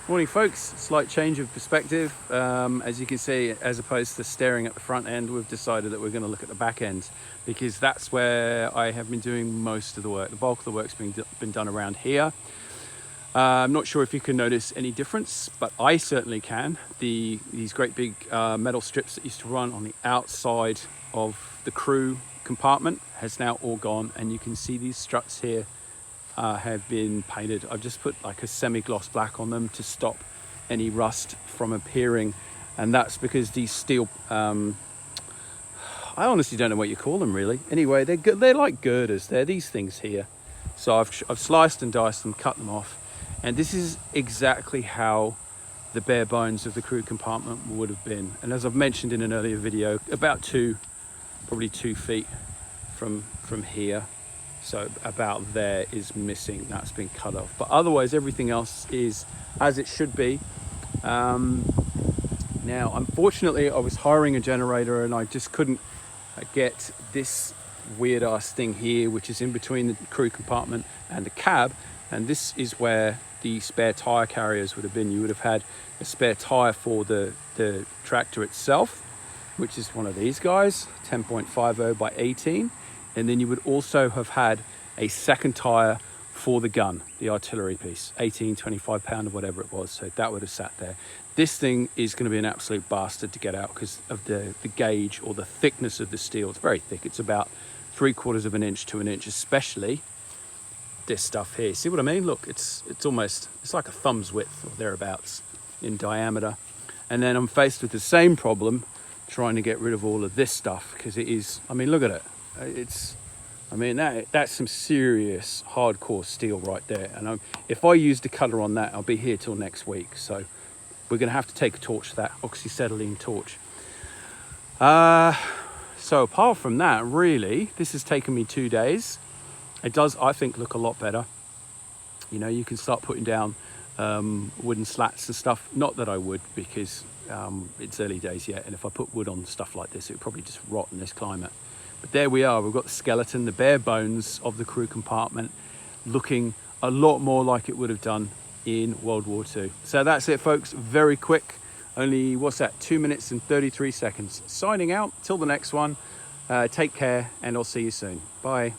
Morning folks, slight change of perspective. As you can see, as opposed to staring at the front end, we've decided that we're going to look at the back end because that's where I have been doing most of the work. The bulk of the work's been done around here. I'm not sure if you can notice any difference, but I certainly can. These great big metal strips that used to run on the outside of the crew compartment has now all gone, and you can see these struts here have been painted. I've just put like a semi-gloss black on them to stop any rust from appearing, and that's because these steel I honestly don't know what you call them really. Anyway, they're like girders. They're these things here. So I've sliced and diced them, cut them off, and this is exactly how the bare bones of the crew compartment would have been. And as I've mentioned in an earlier video, about probably 2 feet from here. So about there is missing, that's been cut off. But otherwise everything else is as it should be. Now, unfortunately, I was hiring a generator and I just couldn't get this weird ass thing here, which is in between the crew compartment and the cab. And this is where the spare tire carriers would have been. You would have had a spare tire for the tractor itself, which is one of these guys, 10.50 by 18. And then you would also have had a second tire for the gun, the artillery piece, 18, 25 pound or whatever it was. So that would have sat there. This thing is going to be an absolute bastard to get out because of the gauge or the thickness of the steel. It's very thick. It's about 3/4 of an inch to an inch, especially this stuff here. See what I mean? Look, it's like a thumb's width or thereabouts in diameter. And then I'm faced with the same problem trying to get rid of all of this stuff because it is, I mean, look at it. That's some serious hardcore steel right there. And if I use the cutter on that, I'll be here till next week. So we're going to have to take a torch to that, oxyacetylene torch. So apart from that, really, this has taken me 2 days. It does, I think, look a lot better. You know, you can start putting down wooden slats and stuff. Not that I would, because it's early days yet. And if I put wood on stuff like this, it would probably just rot in this climate. But there we are, we've got the skeleton, the bare bones of the crew compartment, looking a lot more like it would have done in World War II. So that's it, folks, very quick. Only, 2 minutes and 33 seconds. Signing out, till the next one. Take care, and I'll see you soon. Bye.